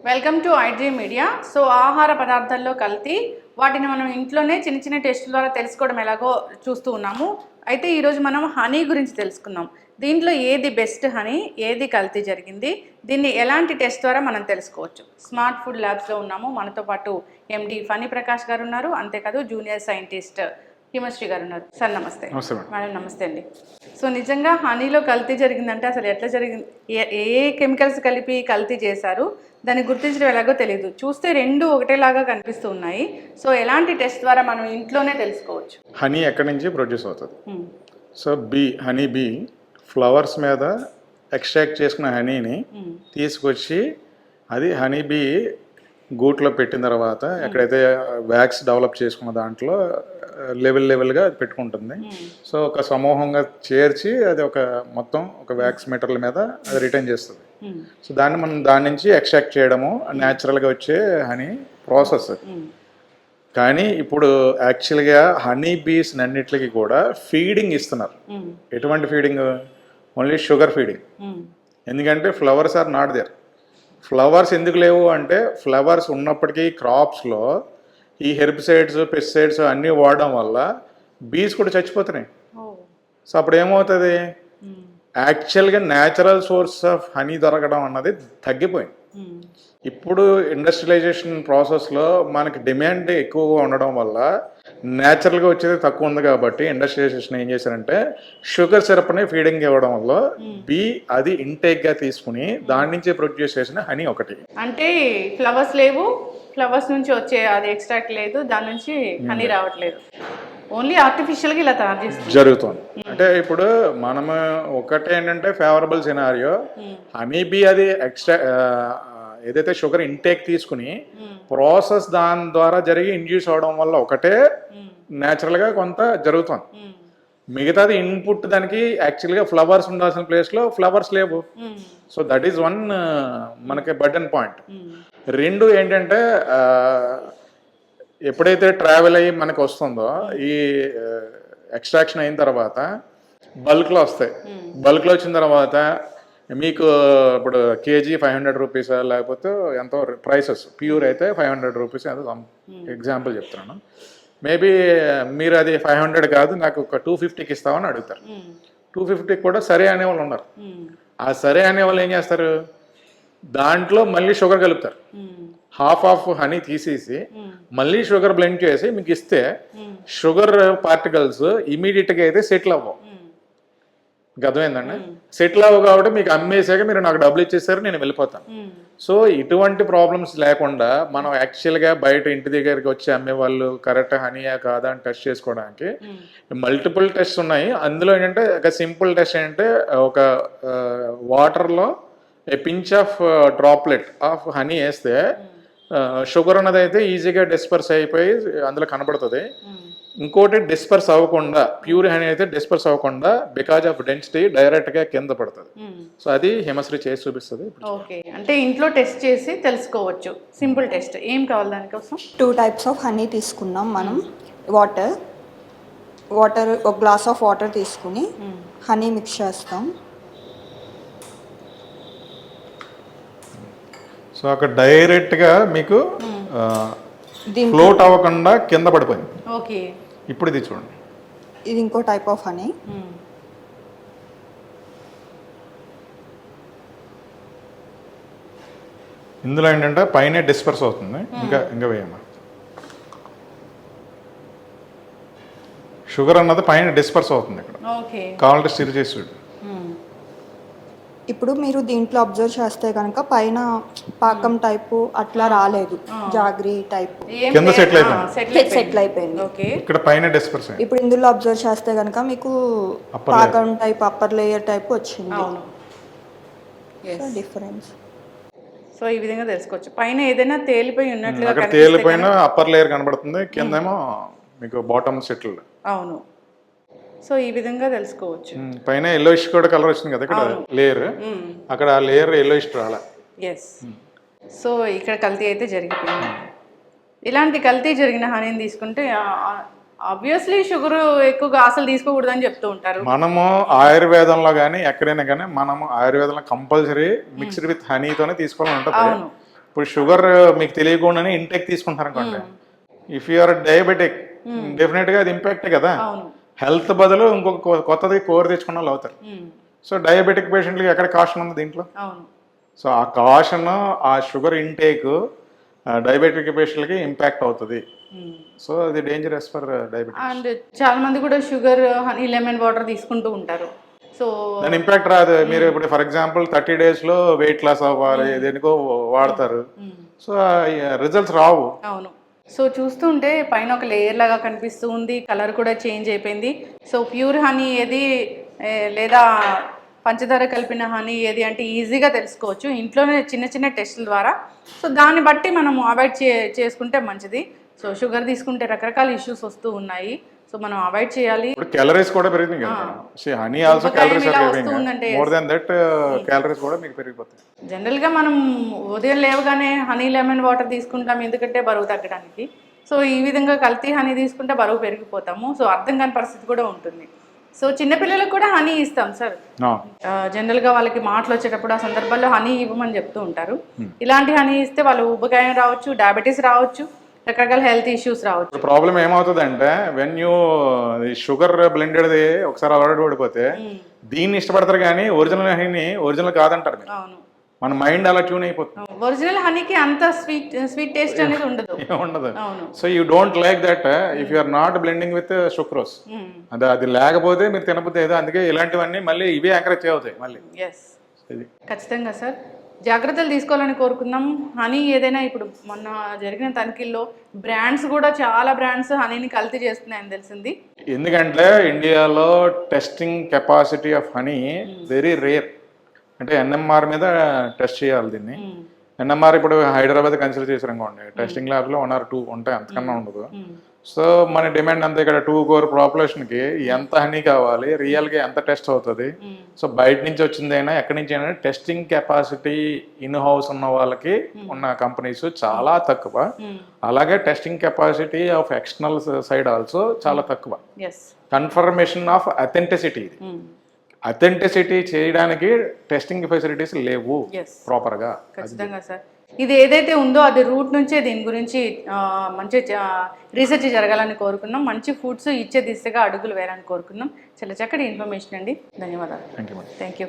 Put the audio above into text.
Welcome to iDream media. So ఆహార పదార్థాల్లో కల్తీ వాటిని మనం ఇంట్లోనే చిన్న చిన్న టెస్టుల ద్వారా తెలుసుకోవడం ఎలాగో చూస్తూ ఉన్నాము. అయితే ఈరోజు మనం హనీ గురించి తెలుసుకుందాం. దీంట్లో ఏది బెస్ట్ హనీ, ఏది కల్తీ జరిగింది, దీన్ని ఎలాంటి టెస్ట్ ద్వారా మనం తెలుసుకోవచ్చు. స్మార్ట్ ఫుడ్ ల్యాబ్స్లో ఉన్నాము. మనతో పాటు ఎండి ఫణి ప్రకాష్ గారు ఉన్నారు, అంతేకాదు జూనియర్ సైంటిస్ట్ హిమశ్రీ గారు ఉన్నారు. సార్ నమస్తే. మేడం నమస్తే అండి. సో నిజంగా హనీలో కల్తీ జరిగిందంటే అసలు ఎట్లా జరిగింది, ఏ కెమికల్స్ కలిపి కల్తీ చేశారు, దాన్ని గుర్తించడం ఎలాగో తెలియదు. చూస్తే రెండు ఒకటేలాగా కనిపిస్తూ ఉన్నాయి. సో ఎలాంటి టెస్ట్ ద్వారా మనం ఇంట్లోనే తెలుసుకోవచ్చు? హనీ ఎక్కడి నుంచి ప్రొడ్యూస్ అవుతుంది? సో హనీ బీ ఫ్లవర్స్ మీద ఎక్స్ట్రాక్ట్ చేసుకున్న హనీని తీసుకొచ్చి అది హనీ బీ గూట్లో పెట్టిన తర్వాత ఎక్కడైతే వ్యాక్స్ డెవలప్ చేసుకున్న దాంట్లో లెవెల్గా అది పెట్టుకుంటుంది. సో ఒక సమూహంగా చేర్చి అది ఒక మొత్తం ఒక వ్యాక్స్ మెటీరియల్ మీద అది రిటర్న్ చేస్తుంది. సో మనం దాని నుంచి ఎక్స్ట్రాక్ట్ చేయడము న్యాచురల్గా వచ్చే హనీ ప్రాసెస్. కానీ ఇప్పుడు యాక్చువల్గా హనీ బీస్ అన్నిటికి కూడా ఫీడింగ్ ఇస్తున్నారు. ఎటువంటి ఫీడింగ్? Only sugar feeding. ఎందుకంటే flowers are not there. Flowers ఎందుకు లేవు అంటే ఫ్లవర్స్ ఉన్నప్పటికీ క్రాప్స్లో ఈ హెర్బిసైడ్స్, పెస్టిసైడ్స్ అన్నీ వాడడం వల్ల బీస్ కూడా చచ్చిపోతున్నాయి. సో అప్పుడు ఏమవుతుంది, యాక్చువల్గా న్యాచురల్ సోర్స్ ఆఫ్ హనీ దొరకడం అన్నది తగ్గిపోయింది. ఇప్పుడు ఇండస్ట్రియలైజేషన్ ప్రాసెస్లో మనకి డిమాండ్ ఎక్కువగా ఉండడం వల్ల న్యాచురల్గా వచ్చేది తక్కువ ఉంది. కాబట్టి ఇండస్ట్రియలైజేషన్ ఏం చేశారంటే షుగర్ సిరప్ని ఫీడింగ్ ఇవ్వడం వల్ల బీ అది ఇంటేక్గా తీసుకుని దాని నుంచి ప్రొడ్యూస్ చేసిన హనీ ఒకటి. అంటే ఫ్లవర్స్ లేవు, ఫ్లవర్స్ నుంచి వచ్చే అది ఎక్స్ట్రాక్ట్ లేదు, దాని నుంచి హనీ రావట్లేదు, ఓన్లీ ఆర్టిఫిషియల్గా ఇలా తయారు చేస్తుంది జరుగుతుంది. అంటే ఇప్పుడు మనము ఒకటి ఏంటంటే ఫేవరబుల్ సినారియో, హనీ బీ అది ఎక్స్ట్రా ఏదైతే షుగర్ ఇంటేక్ తీసుకుని ప్రాసెస్ దాని ద్వారా జరిగి ఇండ్యూస్ అవడం వల్ల ఒకటే న్యాచురల్గా కొంత జరుగుతుంది. మిగతాది ఇన్పుట్ దానికి యాక్చువల్గా ఫ్లవర్స్ ఉండాల్సిన ప్లేస్లో ఫ్లవర్స్ లేవు. సో దట్ ఈస్ వన్ మనకి బర్డెన్ పాయింట్. రెండు ఏంటంటే ఎప్పుడైతే ట్రావెల్ అయ్యి మనకు వస్తుందో ఈ ఎక్స్ట్రాక్షన్ అయిన తర్వాత బల్క్లో వస్తాయి. బల్క్లో వచ్చిన తర్వాత మీకు ఇప్పుడు కేజీ 500 రూపీస్ లేకపోతే ఎంతో ప్రైసెస్, ప్యూర్ అయితే 500 రూపీస్ ఎంతో ఎగ్జాంపుల్ చెప్తున్నాను. మేబీ మీరు అది 500 కాదు నాకు ఒక 250కి ఇస్తామని అడుగుతారు. 250కి కూడా సరే అనేవాళ్ళు ఉన్నారు. ఆ సరే అనేవాళ్ళు ఏం చేస్తారు, దాంట్లో మళ్ళీ షుగర్ కలుపుతారు. హాఫ్ ఆఫ్ హనీ తీసేసి మళ్ళీ షుగర్ బ్లెండ్ చేసి మీకు ఇస్తే షుగర్ పార్టికల్స్ ఇమీడియట్గా అయితే సెటిల్ అవ్వవు. అర్థమైందండి? సెటిల్ అవ్వ కాబట్టి మీకు అమ్మేసాక మీరు నాకు డబ్బులు ఇచ్చేసారు, నేను వెళ్ళిపోతాను. సో ఇటువంటి ప్రాబ్లమ్స్ లేకుండా మనం యాక్చువల్గా బయట ఇంటి దగ్గరికి వచ్చి అమ్మే వాళ్ళు కరెక్ట్ హనీయా కాదా అని టెస్ట్ చేసుకోవడానికి మల్టిపుల్ టెస్ట్ ఉన్నాయి. అందులో ఏంటంటే ఒక సింపుల్ టెస్ట్ ఏంటంటే ఒక వాటర్లో a pinch of droplet of honey వేస్తే షుగర్ అన్నది అయితే ఈజీగా డిస్పర్స్ అయిపోయి అందులో కనబడుతుంది. ఇంకోటి డిస్పర్స్ అవ్వకుండా, ప్యూర్ హనీ అయితే డిస్పర్స్ అవ్వకుండా బికాజ్ ఆఫ్ డెన్సిటీ డైరెక్ట్గా కింద పడుతుంది. సో అది హిమశ్రీ చేసి చూపిస్తుంది. ఓకే, అంటే ఇంట్లో టెస్ట్ చేసి తెలుసుకోవచ్చు. సింపుల్ టెస్ట్ ఏం కావాలి దానికోసం? 2 types ఆఫ్ హనీ తీసుకున్నాం మనం. వాటర్ ఒక గ్లాస్ ఆఫ్ వాటర్ తీసుకుని హనీ మిక్స్ చేస్తాం. సో అక్కడ డైరెక్ట్గా మీకు ఫ్లోట్ అవ్వకుండా కింద పడిపోయింది. ఓకే, ఇప్పుడు ఇది చూడండి. ఇది ఇంకో టైప్ ఆఫ్ హనీ. ఇందులో ఏంటంటే పైన డిస్పర్స్ అవుతుంది. ఇంకా వేయమ్మా. షుగర్ అన్నది పైన డిస్పర్స్ అవుతుంది. ఇక్కడ కావాలంటే స్టిర్ చేసి చూడు. ఇప్పుడు మీరు దీంట్లో అబ్జర్వ్ చేస్తే కనుక పైన పాకం టైపు అట్లా రాలేదు, జాగ్రీ టైప్ కింద సెటిల్ అయిపోయింది. ఇక్కడ పైన డిస్పర్స్. ఇప్పుడు ఇందులో అబ్జర్వ్ చేస్తే కనుక మీకు పాకం టైప్, అప్పర్ లేయర్ టైప్ వచ్చింది. డిఫరెన్స్. సో ఈ విధంగా తెలుసుకోవచ్చు. పైన ఏదైనా తేలిపోయి ఉన్నట్లుగా అక్కడ తేలిపోయిన అప్పర్ లేయర్ కనబడుతుంది, కిందేమో మీకు బాటమ్ సెటిల్డ్. అవును, సో ఈ విధంగా తెలుసుకోవచ్చు. పైన ఎల్లోయిష్ కూడా కలర్ వచ్చింది కదా ఇక్కడ లేయర్, అక్కడ ఆ లేయర్ ఎల్లోయిష్ రాలే. ఎస్, సో ఇక్కడ కల్తీ అయితే జరిగిపోయింది. ఇలాంటి కల్తీ జరిగిన హనీని తీసుకుంటే ఆబ్వియస్లీ షుగర్ ఎక్కువగా అసలు తీసుకోకూడదని చెప్తూ ఉంటారు. మనము ఆయుర్వేదంలో కానీ ఎక్కడైనా కానీ మనము ఆయుర్వేదంలో కంపల్సరీ మిక్స్డ్ విత్ హనీతోనే తీసుకోవాలని ఉంటుంది. ఇప్పుడు షుగర్ మీకు తెలియకుండానే ఇంటెక్ తీసుకుంటారు అనుకోండి, ఇఫ్ యూఆర్ డయాబెటిక్ డెఫినెట్గా అది ఇంపాక్టే కదా. అవును. హెల్త్ బదులు ఇంకొక కొత్తది కోర్ తెచ్చుకున్న వాళ్ళు అవుతారు. సో డయాబెటిక్ పేషెంట్కి ఎక్కడ కాషన్ ఉంది దీంట్లో? అవును. సో ఆ కాషన్, ఆ షుగర్ ఇంటేక్ డయాబెటిక్ పేషెంట్కి ఇంపాక్ట్ అవుతుంది. సో అది డేంజరస్ ఫర్ డయాబెటిక్. అండ్ చాలా మంది కూడా షుగర్ హనీ లెమన్ వాటర్ తీసుకుంటూ ఉంటారు. సో దాని ఇంపాక్ట్ రాదు. మీరు ఇప్పుడు ఫర్ ఎగ్జాంపుల్ 30 daysలో వెయిట్ లాస్ అవ్వాలి దేనికో వాడతారు, సో రిజల్ట్స్ రావు. అవును. సో చూస్తుంటే పైన ఒక లేయర్ లాగా కనిపిస్తూ ఉంది, కలర్ కూడా చేంజ్ అయిపోయింది. సో ప్యూర్ హనీ ఏది లేదా పంచదార కలిపిన హనీ ఏది అంటే ఈజీగా తెలుసుకోవచ్చు ఇంట్లోనే చిన్న చిన్న టెస్టుల ద్వారా. సో దాన్ని బట్టి మనం అవాయిడ్ చేసుకుంటే మంచిది. సో షుగర్ తీసుకుంటే రకరకాల ఇష్యూస్ వస్తూ ఉన్నాయి, సో మనం అవాయిడ్ చేయాలి. ఇప్పుడు క్యాలరీస్ కూడా పెరిగింది కదా. హనీ ఆల్సో క్యాలరీస్ ఆర్ పెరిగింగ్, మోర్ దెన్ దట్ క్యాలరీస్ కూడా మీకు పెరిగిపోతాయి. జనరల్గా మనం ఉదయం లేవగానే హనీ లెమన్ వాటర్ తీసుకుంటాం ఎందుకంటే బరువు తగ్గడానికి. సో ఈ విధంగా కల్తీ హనీ తీసుకుంటే బరువు పెరిగిపోతాము. సో అర్థం కాని పరిస్థితి కూడా ఉంటుంది. సో చిన్నపిల్లలకు కూడా హనీ ఇస్తాం సార్. జనరల్గా వాళ్ళకి మాటలు వచ్చేటప్పుడు ఆ సందర్భాల్లో హనీ ఇవ్వమని చెప్తూ ఉంటారు. ఇలాంటి హనీ ఇస్తే వాళ్ళు ఉబ్బకాయం రావచ్చు, డయాబెటీస్ రావచ్చు, రకరకాల హెల్త్ ఇష్యూస్ రావచ్చు. ప్రాబ్లం ఏమవుతుంది అంటే వెన్ యూ షుగర్ బ్లెండెడ్ది ఒకసారి అలవాటు పడిపోతే దీన్ని ఇష్టపడతారు కానీ ఒరిజినల్ హనీ ఒరిజినల్ కాదంటారు. అవును. మన మైండ్ అలా ట్యూన్ అయిపోతుంది. ఒరిజినల్ హనీకి అంత స్వీట్ టేస్ట్ అనేది ఉండదు. అవును. So you don't like that if you are not blending with sucrose. అది లేకపోతే మీరు తినకపోతే ఏదో. అందుకే ఇలాంటివన్నీ మళ్ళీ ఇవే ఎంకరేజ్ అవుతాయి మళ్ళీ. ఖచ్చితంగా సార్ జాగ్రత్తలు తీసుకోవాలని కోరుకుందాం. హనీ ఏదైనా ఇప్పుడు మొన్న జరిగిన తనిఖీల్లో బ్రాండ్స్ కూడా చాలా బ్రాండ్స్ హనీని కల్తీ చేస్తున్నాయని తెలిసింది. ఎందుకంటే ఇండియాలో testing capacity of honey very rare. అంటే ఎన్ఎంఆర్ మీద టెస్ట్ చేయాలి దీన్ని. ఎన్ఎంఆర్ ఇప్పుడు హైదరాబాద్ కన్సిడర్ చేసారు అనుకోండి, టెస్టింగ్ ల్యాబ్లో 1 or 2 ఉంటాయి, అంతకన్నా ఉండదు. సో మన డిమాండ్ అంతా ఇక్కడ 2 crore పాపులేషన్కి ఎంత హనీ కావాలి, రియల్గా ఎంత టెస్ట్ అవుతుంది. సో బయట నుంచి వచ్చిందైనా ఎక్కడి నుంచి అయినా టెస్టింగ్ కెపాసిటీ ఇన్ హౌస్ ఉన్న వాళ్ళకి ఉన్న కంపెనీస్ చాలా తక్కువ. అలాగే testing capacity of external side also చాలా తక్కువ. కన్ఫర్మేషన్ ఆఫ్ అథెంటిసిటీ, అథెంటిసిటీ చేయడానికి టెస్టింగ్ ఫెసిలిటీస్ లేవు ప్రాపర్గా. ఖచ్చితంగా సార్ ఇది ఏదైతే ఉందో అది రూట్ నుంచే దీని గురించి మంచి రీసెర్చ్ జరగాలని కోరుకున్నాం. మంచి ఫుడ్స్ ఇచ్చే దిశగా అడుగులు వేయాలని కోరుకున్నాం. చాలా చక్కటి ఇన్ఫర్మేషన్ అండి. ధన్యవాదాలు. Thank you. Thank you.